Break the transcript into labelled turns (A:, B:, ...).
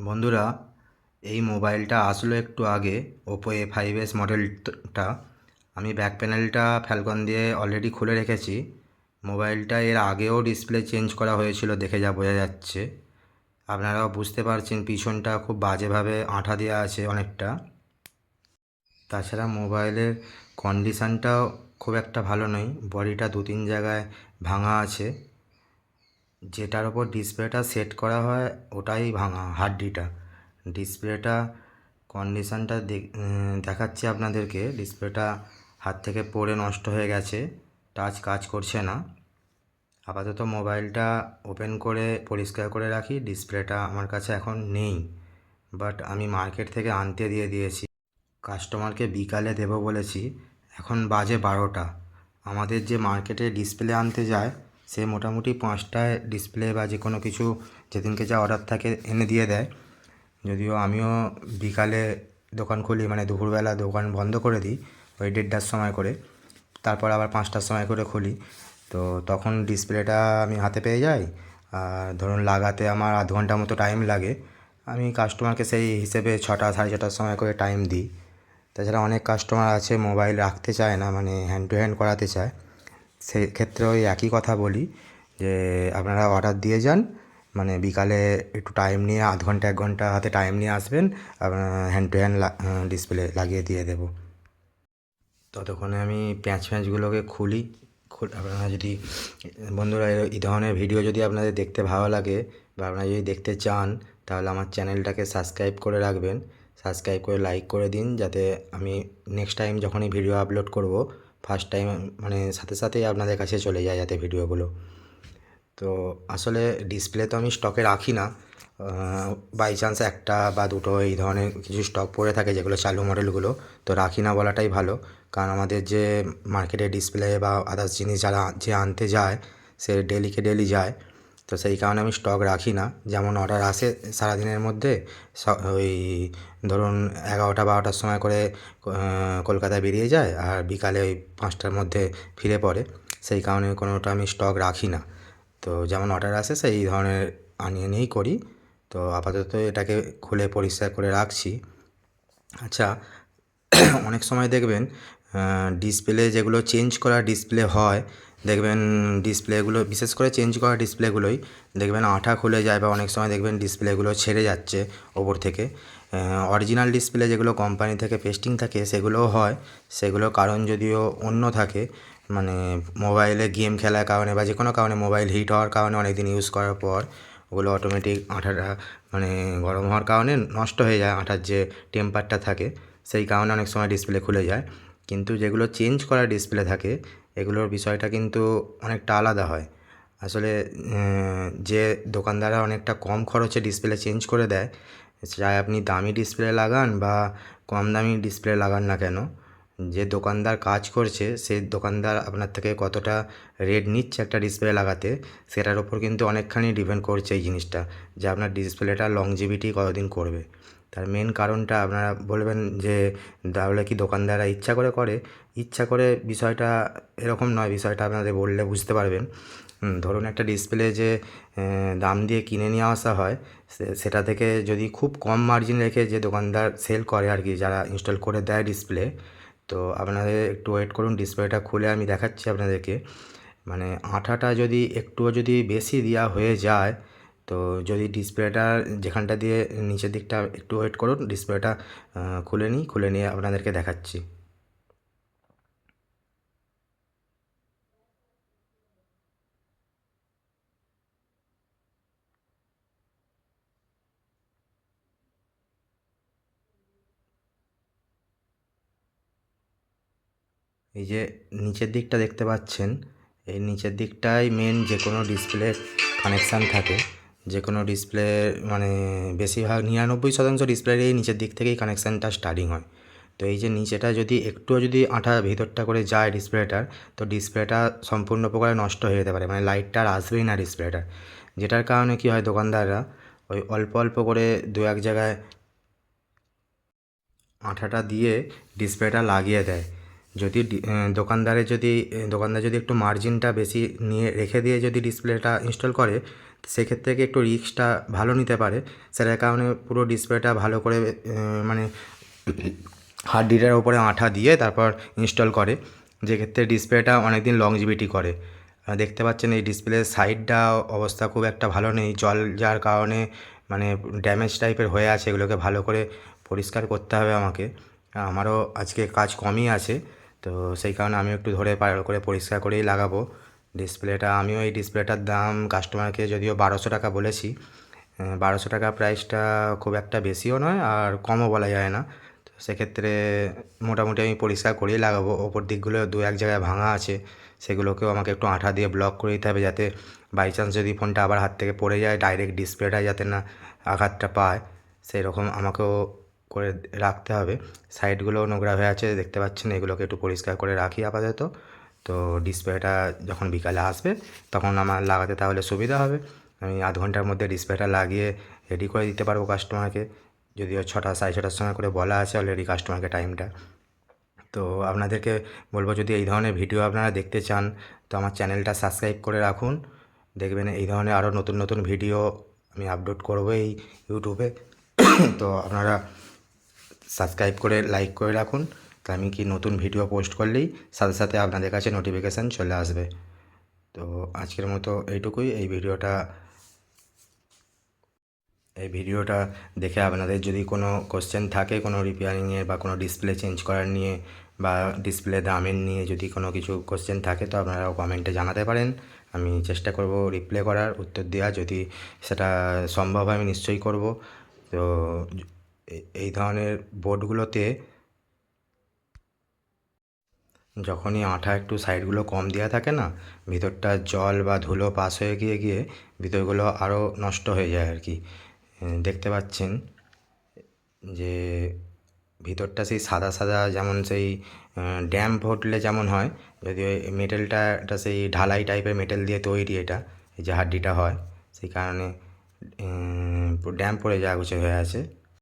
A: বন্ধুরা, এই মোবাইলটা আসলো একটু আগে, ওপো A5s মডেলটা। আমি ব্যাক প্যানেলটা ফ্যালকন দিয়ে অলরেডি খুলে রেখেছি। মোবাইলটা এর আগেও ডিসপ্লে চেঞ্জ করা হয়েছিল, দেখে যা বোঝা যাচ্ছে। আপনারাও বুঝতে পারছেন পিছনটা খুব বাজেভাবে আঠা দেওয়া আছে অনেকটা। তাছাড়া মোবাইলের কন্ডিশানটাও খুব একটা ভালো নয়, বডিটা দু তিন জায়গায় ভাঙা আছে। যেটার ওপর ডিসপ্লেটা সেট করা হয় ওটাই ভাঙা, হাড্ডিটা। ডিসপ্লেটা কন্ডিশানটা দেখাচ্ছি আপনাদেরকে। ডিসপ্লেটা হাত থেকে পড়ে নষ্ট হয়ে গেছে, টাচ কাজ করছে না। আপাতত মোবাইলটা ওপেন করে পরিষ্কার করে রাখি। ডিসপ্লেটা আমার কাছে এখন নেই, বাট আমি মার্কেট থেকে আনতে দিয়ে দিয়েছি। কাস্টমারকে বিকালে দেবো বলেছি। এখন বাজে 12টা। আমাদের যে মার্কেটে ডিসপ্লে আনতে যায়, সে মোটামুটি 5টায় ডিসপ্লে বা যে কোনো কিছু যেদিনকে যা অর্ডার থাকে এনে দিয়ে দেয়। যদিও আমিও বিকালে দোকান খুলি, মানে দুপুরবেলা দোকান বন্ধ করে দিই ওই 1:30টার সময় করে। তারপর আবার 5টার সময় করে খুলি। তো তখন ডিসপ্লেটা আমি হাতে পেয়ে যাই। আর ধরুন লাগাতে আমার আধ ঘন্টা মতো টাইম লাগে। আমি কাস্টমারকে সেই হিসেবে 6টা 6:30টার সময় করে টাইম দিই। তাছাড়া অনেক কাস্টমার আছে মোবাইল রাখতে চায় না, মানে হ্যান্ড টু হ্যান্ড করাতে চায়। সেক্ষেত্রে ওই একই কথা বলি যে আপনারা অর্ডার দিয়ে যান, মানে বিকালে একটু টাইম নিয়ে আধ ঘন্টা 1 ঘন্টা হাতে টাইম নিয়ে আসবেন, আপনার হ্যান্ড টু হ্যান্ড ডিসপ্লে লাগিয়ে দিয়ে দেবো। ততক্ষণে আমি প্যাঁচগুলোকে খুলি। আপনারা যদি বন্ধুরা এই ধরনের ভিডিও যদি আপনাদের দেখতে ভালো লাগে বা আপনারা যদি দেখতে চান, তাহলে আমার চ্যানেলটাকে সাবস্ক্রাইব করে রাখবেন। সাবস্ক্রাইব করে লাইক করে দিন, যাতে আমি নেক্সট টাইম যখনই ভিডিও আপলোড করব, ফার্স্ট টাইম মানে সাথে সাথেই আপনাদের কাছে চলে যায় যাতে ভিডিওগুলো। তো আসলে ডিসপ্লে তো আমি স্টকে রাখি না। বাই চান্স একটা বা দুটো এই ধরনের কিছু স্টক পড়ে থাকে যেগুলো চালু মডেলগুলো, তো রাখি না বলাটাই ভালো। কারণ আমাদের যে মার্কেটে ডিসপ্লে বা আদার্স জিনিস যারা যে আনতে যায়, সে ডেলিকে ডেলি যায়। তো সেই কারণে আমি স্টক রাখি না। যেমন অর্ডার আসে সারাদিনের মধ্যে, ওই ধরুন 11টা 12টার সময় করে কলকাতায় বেরিয়ে যায়, আর বিকালে ওই 5টার মধ্যে ফিরে পড়ে। সেই কারণে কোনোটা আমি স্টক রাখি না। তো যেমন অর্ডার আসে সেই ধরনের আনিয়ে নিয়েই করি। তো আপাতত এটাকে খুলে পরিষ্কার করে রাখছি। আচ্ছা, অনেক সময় দেখবেন ডিসপ্লে যেগুলো চেঞ্জ করা ডিসপ্লে হয়, দেখবেন ডিসপ্লেগুলো বিশেষ করে চেঞ্জ করা ডিসপ্লেগুলোই দেখবেন আঠা খুলে যায়, বা অনেক সময় দেখবেন ডিসপ্লেগুলো ছেড়ে যাচ্ছে ওপর থেকে। অরিজিনাল ডিসপ্লে যেগুলো কোম্পানি থেকে পেস্টিং থাকে সেগুলোও হয়। সেগুলোর কারণ যদিও অন্য থাকে, মানে মোবাইলে গেম খেলার কারণে বা যে কোনো কারণে মোবাইল হিট হওয়ার কারণে অনেক দিন ইউজ করার পর ওগুলো অটোমেটিক আঠাটা মানে গরম হওয়ার কারণে নষ্ট হয়ে যায়, আঠার যে টেম্পারটা থাকে সেই কারণে অনেক সময় ডিসপ্লে খুলে যায়। কিন্তু যেগুলো চেঞ্জ করা ডিসপ্লে থাকে, এগুলোর বিষয়টা কিন্তু অনেকটা আলাদা হয়। আসলে যে দোকানদাররা অনেকটা কম খরচে ডিসপ্লে চেঞ্জ করে দেয়, চাই আপনি দামি ডিসপ্লে লাগান বা কম দামি ডিসপ্লে লাগান না কেন, যে দোকানদার কাজ করছে সেই দোকানদার আপনার থেকে কতটা রেট নিচ্ছে একটা ডিসপ্লে লাগাতে, সেটার ওপর কিন্তু অনেকখানি ডিপেন্ড করছে এই জিনিসটা, যে আপনার ডিসপ্লেটা লংজিভিটি কতদিন করবে। তার মেন কারণটা আপনারা বলবেন যে তাহলে কি দোকানদাররা ইচ্ছা করে করে? ইচ্ছা করে বিষয়টা এরকম নয়। বিষয়টা আপনাদের বললে বুঝতে পারবেন। ধরুন একটা ডিসপ্লে যে দাম দিয়ে কিনে নিয়ে আসা হয়, সেটা থেকে যদি খুব কম মার্জিন রেখে যে দোকানদার সেল করে আর কি, যারা ইনস্টল করে দেয় ডিসপ্লে, তো আপনাদের একটু ওয়েট করুন। ডিসপ্লেটা খুলে আমি দেখাচ্ছি আপনাদেরকে। মানে আঠাটা যদি একটুও যদি বেশি দেওয়া হয়ে যায়, তো যদি ডিসপ্লেটা যেখানটা দিয়ে নিচের দিকটা একটু ওয়েট করুন, ডিসপ্লেটা খুলে নিই, খুলে নিয়ে আপনাদেরকে দেখাচ্ছি। এই যে নিচের দিকটা দেখতে পাচ্ছেন, এই নিচের দিকটাই মেন যে কোনো ডিসপ্লের কানেকশান থাকে। যে কোনো ডিসপ্লে মানে বেশিরভাগ 99% ডিসপ্লের এই নিচের দিক থেকেই কানেকশানটা স্টার্টিং হয়। তো এই যে নিচেটা যদি একটুও যদি আঠা ভিতরটা করে যায় ডিসপ্লেটার, তো ডিসপ্লেটা সম্পূর্ণ প্রকারে নষ্ট হয়ে যেতে পারে, মানে লাইটটা আর আসবেই না ডিসপ্লেটার। যেটার কারণে কী হয়, দোকানদাররা ওই অল্প অল্প করে দু এক জায়গায় আঠাটা দিয়ে ডিসপ্লেটা লাগিয়ে দেয়। যদি দোকানদার যদি একটু মার্জিনটা বেশি নিয়ে রেখে দিয়ে যদি ডিসপ্লেটা ইনস্টল করে, সেক্ষেত্রে কি একটু রিস্কটা ভালো নিতে পারে, সেটার কারণে পুরো ডিসপ্লেটা ভালো করে মানে হার্ড ডিস্কের ওপরে আঠা দিয়ে তারপর ইনস্টল করে, যেক্ষেত্রে ডিসপ্লেটা অনেক দিন লংজিভিটি করে। দেখতে পাচ্ছেন এই ডিসপ্লের সাইডটা অবস্থা খুব একটা ভালো নেই, জল যার কারণে মানে ড্যামেজ টাইপের হয়ে আছে। এগুলোকে ভালো করে পরিষ্কার করতে হবে আমাকে, আমারও আজকে কাজ কমই আছে, তো সেই কারণে আমি একটু ধরে ভালো করে পরিষ্কার করেই লাগাবো ডিসপ্লেটা। আমিও এই ডিসপ্লেটার দাম কাস্টমারকে যদিও 1200 টাকা বলেছি, 1200 টাকা প্রাইসটা খুব একটা বেশিও নয় আর কমও বলা যায় না। তো সেক্ষেত্রে মোটামুটি আমি পরিষ্কার করেই লাগাবো। ওপর দিকগুলো দু এক জায়গায় ভাঙা আছে, সেগুলোকেও আমাকে একটু আঠা দিয়ে ব্লক করে দিতে হবে, যাতে বাই চান্স যদি ফোনটা আবার হাত থেকে পড়ে যায় ডাইরেক্ট ডিসপ্লেটা যাতে না আঘাতটা পায়, সেই রকম আমাকেও করে রাখতে হবে। সাইডগুলো নোংরা হয়ে আছে দেখতে পাচ্ছেন, এগুলোকে একটু পরিষ্কার করে রাখি আপাতত। তো ডিসপ্লেটা যখন বিকালে আসবে তখন আমার লাগাতে তাহলে সুবিধা হবে, আমি আধ ঘন্টার মধ্যে ডিসপ্লেটা লাগিয়ে রেডি করে দিতে পারবো কাস্টমারকে, যদিও 6টা 6:30টার সময় করে বলা আছে অলরেডি কাস্টমারকে টাইমটা। তো আপনাদেরকে বলবো, যদি এই ধরনের ভিডিও আপনারা দেখতে চান তো আমার চ্যানেলটা সাবস্ক্রাইব করে রাখুন, দেখবেন এই ধরনের আরও নতুন নতুন ভিডিও আমি আপলোড করবো এই ইউটিউবে। তো আপনারা সাবস্ক্রাইব করে লাইক করে রাখুন, তো আমি কি নতুন ভিডিও পোস্ট করলেই সাথে সাথে আপনাদের কাছে নোটিফিকেশান চলে আসবে। তো আজকের মতো এইটুকুই। এই ভিডিওটা দেখে আপনাদের যদি কোনো কোশ্চেন থাকে কোনো রিপেয়ারিংয়ের বা কোনো ডিসপ্লে চেঞ্জ করার নিয়ে বা ডিসপ্লে দামের নিয়ে যদি কোনো কিছু কোশ্চেন থাকে তো আপনারাও কমেন্টে জানাতে পারেন, আমি চেষ্টা করব রিপ্লাই করার, উত্তর দেওয়ার, যদি সেটা সম্ভব হয় আমি নিশ্চয়ই করব। তো এই ধরনের বোর্ডগুলোতে যখনই আঠা একটু সাইডগুলো কম দেওয়া থাকে না, ভিতরটা জল বা ধুলো পাস হয়ে গিয়ে গিয়ে ভিতরগুলো আরও নষ্ট হয়ে যায় আর কি। দেখতে পাচ্ছেন যে ভিতরটা সেই সাদা সাদা, যেমন সেই ড্যাম ফুটলে যেমন হয়, যদিও এই মেটেলটা এটা সেই ঢালাই টাইপের মেটেল দিয়ে তৈরি, এটা এই যে হাড্ডিটা হয় সেই কারণে ড্যাম পড়ে যাওয়া গুছে হয়ে আছে।